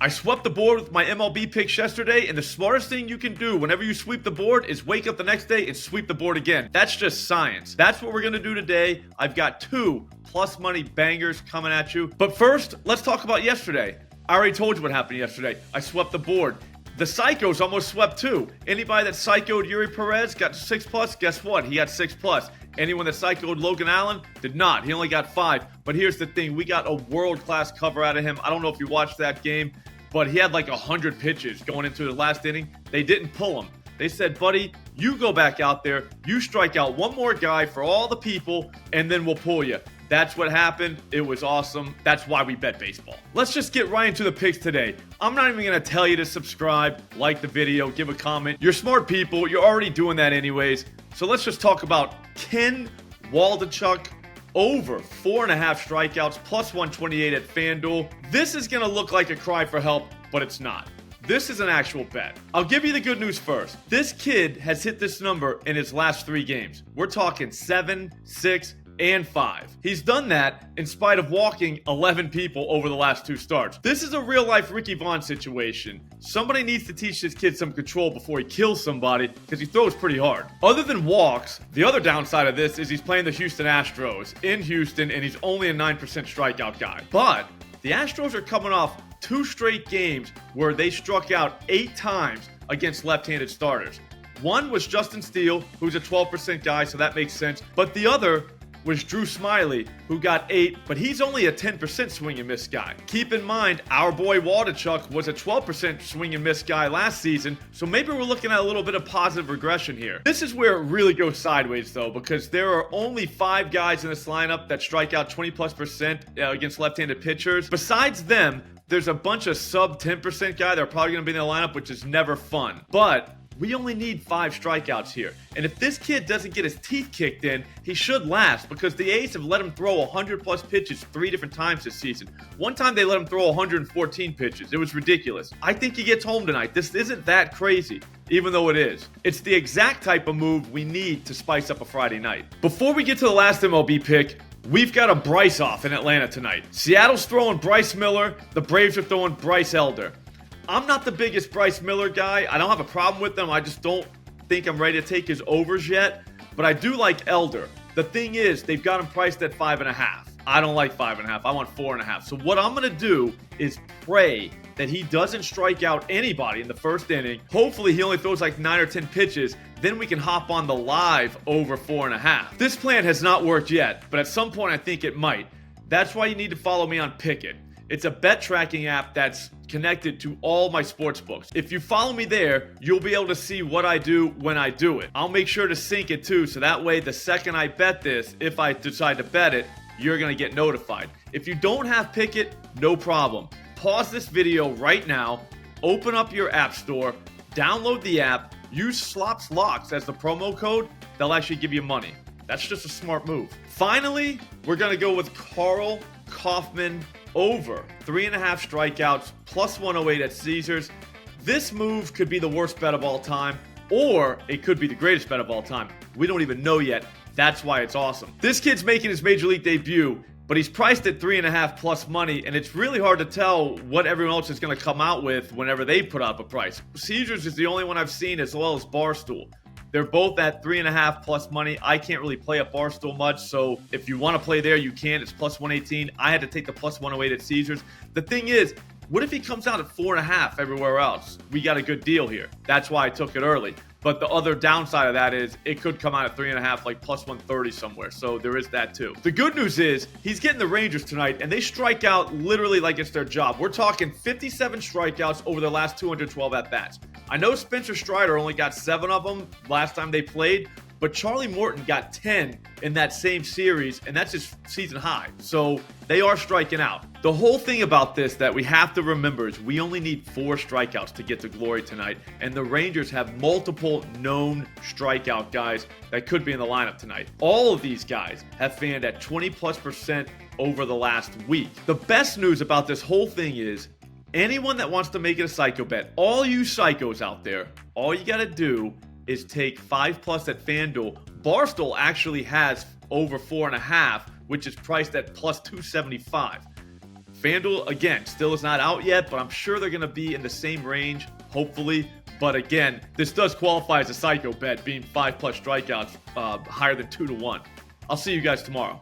I swept the board with my MLB picks yesterday, and the smartest thing you can do whenever you sweep the board is wake up the next day and sweep the board again. That's just science. That's what we're going to do today. I've got 2 plus money bangers coming at you. But first, let's talk about yesterday. I already told you what happened yesterday. I swept the board. The psychos almost swept too. Anybody that psychoed Yuri Perez got 6 plus. Guess what? He got 6 plus. Anyone that psychoed Logan Allen did not. He only got 5. But here's the thing. We got a world-class cover out of him. I don't know if you watched that game, but he had like 100 pitches going into the last inning. They didn't pull him. They said, buddy, you go back out there. You strike out one more guy for all the people, and then we'll pull you. That's what happened. It was awesome. That's why we bet baseball. Let's just get right into the picks today. I'm not even going to tell you to subscribe, like the video, give a comment. You're smart people. You're already doing that anyways. So let's just talk about Kenn Waldichuk over 4.5 strikeouts plus 128 at FanDuel. This is going to look like a cry for help, but it's not. This is an actual bet. I'll give you the good news first. This kid has hit this number in his last 3 games. We're talking 7, 6, and 5. He's done that in spite of walking 11 people over the last 2 starts. This is a real-life Ricky Vaughn situation. Somebody needs to teach this kid some control before he kills somebody because he throws pretty hard. Other than walks, the other downside of this is he's playing the Houston Astros in Houston, and he's only a 9% strikeout guy. But the Astros are coming off 2 straight games where they struck out 8 times against left-handed starters. One was Justin Steele, who's a 12% guy, so that makes sense. But the other was Drew Smiley, who got 8, but he's only a 10% swing and miss guy. Keep in mind, our boy Waldichuk was a 12% swing and miss guy last season, so maybe we're looking at a little bit of positive regression here. This is where it really goes sideways, though, because there are only 5 guys in this lineup that strike out 20+% against left-handed pitchers. Besides them, there's a bunch of sub 10% guy that are probably going to be in the lineup, which is never fun. But we only need 5 strikeouts here. And if this kid doesn't get his teeth kicked in, he should last because the A's have let him throw 100 plus pitches 3 different times this season. One time they let him throw 114 pitches. It was ridiculous. I think he gets home tonight. This isn't that crazy, even though it is. It's the exact type of move we need to spice up a Friday night. Before we get to the last MLB pick, we've got a Bryce off in Atlanta tonight. Seattle's throwing Bryce Miller. The Braves are throwing Bryce Elder. I'm not the biggest Bryce Miller guy. I don't have a problem with him. I just don't think I'm ready to take his overs yet. But I do like Elder. The thing is, they've got him priced at 5.5. I don't like 5.5. I want 4.5. So what I'm going to do is pray that he doesn't strike out anybody in the first inning. Hopefully he only throws like 9 or 10 pitches. Then we can hop on the live over 4.5. This plan has not worked yet, but at some point I think it might. That's why you need to follow me on Pick'It. It's a bet tracking app that's connected to all my sports books. If you follow me there, you'll be able to see what I do when I do it. I'll make sure to sync it too, so that way the second I bet this, if I decide to bet it, you're gonna get notified. If you don't have Pick'It, no problem. Pause this video right now, open up your app store, download the app, use Slops Locks as the promo code. They'll actually give you money. That's just a smart move. Finally, we're gonna go with Karl, Kauffmann, over 3.5 strikeouts plus 108 at Caesars. This move could be the worst bet of all time, or it could be the greatest bet of all time. We don't even know yet. That's why it's awesome. This kid's making his major league debut, but he's priced at 3.5 plus money, and it's really hard to tell what everyone else is going to come out with whenever they put up a price. Caesars is the only one I've seen, as well as Barstool. They're both at 3.5 plus money. I can't really play at Barstool much, so if you want to play there, you can. It's plus 118. I had to take the plus 108 at Caesars. The thing is, what if he comes out at 4.5 everywhere else? We got a good deal here. That's why I took it early. But the other downside of that is it could come out at 3.5, like plus 130 somewhere. So there is that too. The good news is he's getting the Rangers tonight, and they strike out literally like it's their job. We're talking 57 strikeouts over their last 212 at-bats. I know Spencer Strider only got 7 of them last time they played, but Charlie Morton got 10 in that same series, and that's his season high. So they are striking out. The whole thing about this that we have to remember is we only need 4 strikeouts to get to glory tonight, and the Rangers have multiple known strikeout guys that could be in the lineup tonight. All of these guys have fanned at 20+% over the last week. The best news about this whole thing is anyone that wants to make it a psycho bet, all you psychos out there, all you got to do is take 5+ at FanDuel. Barstool actually has over 4.5, which is priced at plus 275. FanDuel, again, still is not out yet, but I'm sure they're going to be in the same range, hopefully. But again, this does qualify as a psycho bet, being 5+ strikeouts higher than 2-1. I'll see you guys tomorrow.